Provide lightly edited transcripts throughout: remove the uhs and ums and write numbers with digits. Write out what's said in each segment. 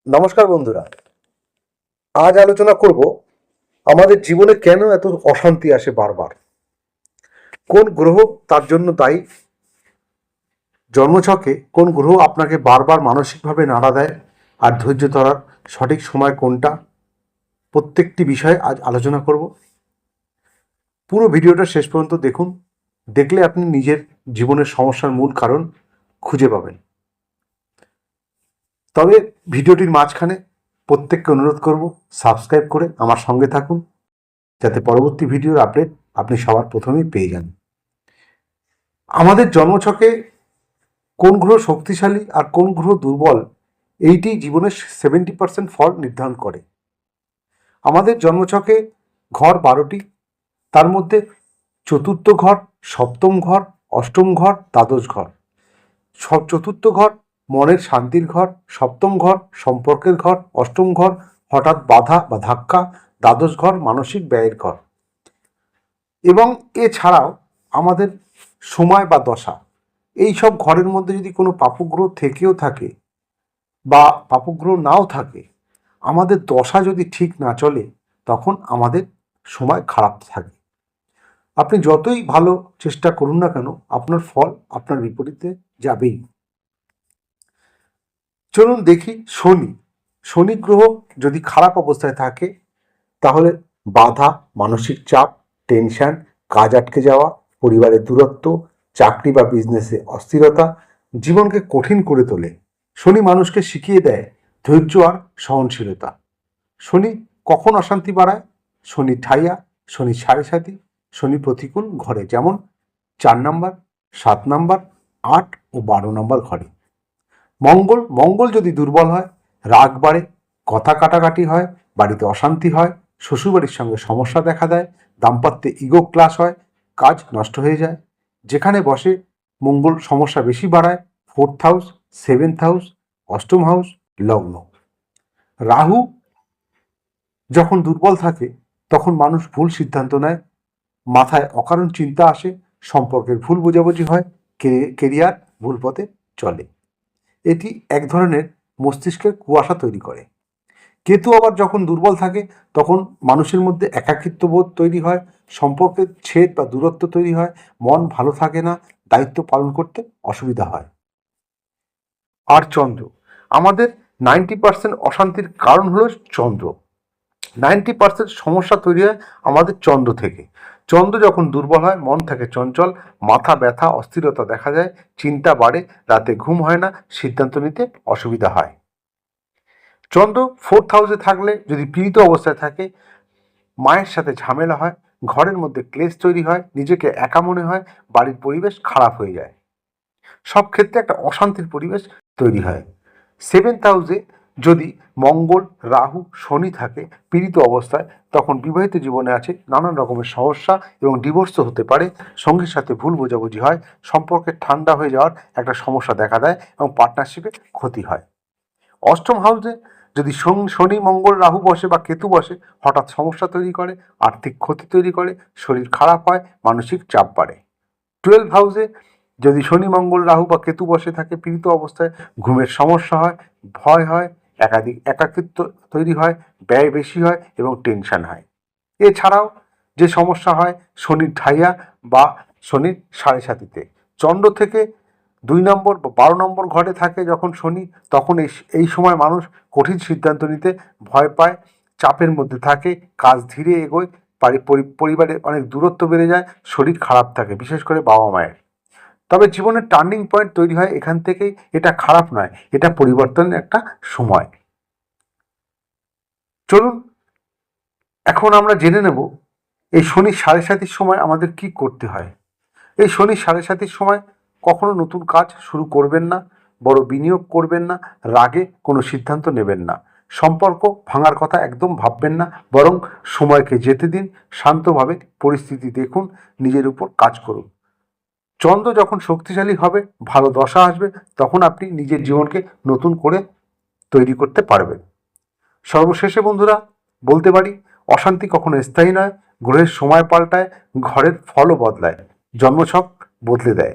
নমস্কার বন্ধুরা, আজ আলোচনা করব আমাদের জীবনে কেন এত অশান্তি আসে বারবার। কোন গ্রহ তার জন্য দায়ী? জন্মছকে কোন গ্রহ আপনাকে বারবার মানসিকভাবে নাড়া দেয় আর ধৈর্য ধরার সঠিক সময় কোনটা? প্রত্যেকটি বিষয়ে আজ আলোচনা করব। পুরো ভিডিওটা শেষ পর্যন্ত দেখুন, দেখলে আপনি নিজের জীবনের সমস্যার মূল কারণ খুঁজে পাবেন। তবে ভিডিওটির মাঝখানে প্রত্যেককে অনুরোধ করব সাবস্ক্রাইব করে আমার সঙ্গে থাকুন, যাতে পরবর্তী ভিডিওর আপডেট আপনি সবার প্রথমেই পেয়ে যান। আমাদের জন্মছকে কোন গ্রহ শক্তিশালী আর কোন গ্রহ দুর্বল, এইটি জীবনের 70% ফল নির্ধারণ করে। আমাদের জন্মছকে ঘর 12টি, তার মধ্যে চতুর্থ ঘর, সপ্তম ঘর, অষ্টম ঘর, দ্বাদশ ঘর। চতুর্থ ঘর মনের শান্তির ঘর, সপ্তম ঘর সম্পর্কের ঘর, অষ্টম ঘর হঠাৎ বাধা বা ধাক্কা, দ্বাদশ ঘর মানসিক ব্যয়ের ঘর। এবং এছাড়াও আমাদের সময় বা দশা, এই সব ঘরের মধ্যে যদি কোনো পাপগ্রহ থেকেও থাকে বা পাপগ্রহ নাও থাকে, আমাদের দশা যদি ঠিক না চলে তখন আমাদের সময় খারাপ থাকে। আপনি যতই ভালো চেষ্টা করুন না কেন, আপনার ফল আপনার বিপরীতে যাবেই। চলুন দেখি শনি। শনি গ্রহ যদি খারাপ অবস্থায় থাকে তাহলে বাধা, মানসিক চাপ, টেনশন, কাজ আটকে যাওয়া, পরিবারের দূরত্ব, চাকরি বা বিজনেসে অস্থিরতা জীবনকে কঠিন করে তোলে। শনি মানুষকে শিখিয়ে দেয় ধৈর্য আর সহনশীলতা। শনি কখন অশান্তি বাড়ায়? শনি ঠাইয়া, শনি সাড়ে সাতি, শনি প্রতিকূল ঘরে, যেমন 4 নম্বর, 7 নম্বর, 8 ও 12 নম্বর ঘরে। মঙ্গল মঙ্গল যদি দুর্বল হয়, রাগ বাড়ে, কথা কাটাকাটি হয়, বাড়িতে অশান্তি হয়, শ্বশুরবাড়ির সঙ্গে সমস্যা দেখা দেয়, দাম্পত্যে ইগো ক্লাশ হয়, কাজ নষ্ট হয়ে যায়। যেখানে বসে মঙ্গল সমস্যা বেশি বাড়ায় 4th হাউস, 7th হাউস, অষ্টম হাউস, লগ্ন। রাহু যখন দুর্বল থাকে তখন মানুষ ভুল সিদ্ধান্ত নেয়, মাথায় অকারণ চিন্তা আসে, সম্পর্কের ভুল বোঝাবুঝি হয়, কেরিয়ার ভুল পথে চলে। এটি এক ধরনের মস্তিষ্কের কুয়াশা তৈরি করে। কেতু আবার যখন দুর্বল থাকে তখন মানুষের মধ্যে একাকিত্ব বোধ তৈরি হয়, সম্পর্কের ছেদ বা দূরত্ব তৈরি হয়, মন ভালো থাকে না, দায়িত্ব পালন করতে অসুবিধা হয়। আর চন্দ্র, আমাদের 90% অশান্তির কারণ হলো চন্দ্র। 90% সমস্যা তৈরি হয় আমাদের চন্দ্র থেকে। চন্দ্র যখন দুর্বল হয় মন থাকে চঞ্চল, মাথা ব্যথা, অস্থিরতা দেখা যায়, চিন্তা বাড়ে, রাতে ঘুম হয় না, সিদ্ধান্ত নিতে অসুবিধা হয়। চন্দ্র 4th হাউসে থাকলে, যদি পীড়িত অবস্থায় থাকে, মায়ের সাথে ঝামেলা হয়, ঘরের মধ্যে ক্লেশ তৈরি হয়, নিজেকে একা মনে হয়, বাড়ির পরিবেশ খারাপ হয়ে যায়, সব ক্ষেত্রে একটা অশান্তির পরিবেশ তৈরি হয়। 7th হাউসে যদি মঙ্গল, রাহু, শনি থাকে পীড়িত অবস্থায়, তখন বিবাহিত জীবনে আছে নানান রকমের সমস্যা এবং ডিভোর্সও হতে পারে, সঙ্গীর সাথে ভুল বোঝাবুঝি হয়, সম্পর্কে ঠান্ডা হয়ে যাওয়ার একটা সমস্যা দেখা দেয় এবং পার্টনারশিপে ক্ষতি হয়। অষ্টম হাউসে যদি শনি, মঙ্গল, রাহু বসে বা কেতু বসে, হঠাৎ সমস্যা তৈরি করে, আর্থিক ক্ষতি তৈরি করে, শরীর খারাপ হয়, মানসিক চাপ বাড়ে। 12 হাউসে যদি শনি, মঙ্গল, রাহু বা কেতু বসে থাকে পীড়িত অবস্থায়, ঘুমের সমস্যা হয়, ভয় হয়, একাকিত্ব তৈরি হয়, ব্যয় বেশি হয় এবং টেনশন হয়। এছাড়াও যে সমস্যা হয় শনির ঢাইয়া বা শনির সাড়ে সাতিতে। চন্দ্র থেকে 2 নম্বর বা 12 নম্বর ঘরে থাকে যখন শনি, তখন এই সময় মানুষ কঠিন সিদ্ধান্ত নিতে ভয় পায়, চাপের মধ্যে থাকে, কাজ ধীরে এগোয়, পরিবারে অনেক দূরত্ব বেড়ে যায়, শরীর খারাপ থাকে, বিশেষ করে বাবা মায়ের। তবে জীবনের টার্নিং পয়েন্ট তৈরি হয় এখান থেকেই। এটা খারাপ নয়, এটা পরিবর্তনের একটা সময়। চলুন এখন আমরা জেনে নেব এই শনি সাড়ে সাতির সময় আমাদের কি করতে হয়। এই শনি সাড়ে সাতির সময় কখনো নতুন কাজ শুরু করবেন না, বড় বিনিয়োগ করবেন না, রাগে কোনো সিদ্ধান্ত নেবেন না, সম্পর্ক ভাঙার কথা একদম ভাববেন না, বরং সময়কে যেতে দিন, শান্তভাবে পরিস্থিতি দেখুন, নিজের উপর কাজ করুন। চন্দ্র যখন শক্তিশালী হবে, ভালো দশা আসবে, তখন আপনি নিজের জীবনকে নতুন করে তৈরি করতে পারবেন। সর্বশেষে বন্ধুরা বলতে পারি, অশান্তি কখনো স্থায়ী নয়, গ্রহের সময় পাল্টায়, ঘরের ফলও বদলায়, জন্মছক বদলে দেয়।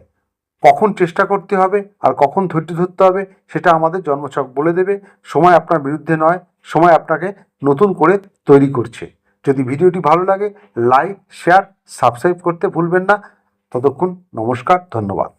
কখন চেষ্টা করতে হবে আর কখন ধৈর্য ধরতে হবে সেটা আমাদের জন্মছক বলে দেবে। সময় আপনার বিরুদ্ধে নয়, সময় আপনাকে নতুন করে তৈরি করছে। যদি ভিডিওটি ভালো লাগে লাইক, শেয়ার, সাবস্ক্রাইব করতে ভুলবেন না। ততক্ষণ নমস্কার, ধন্যবাদ।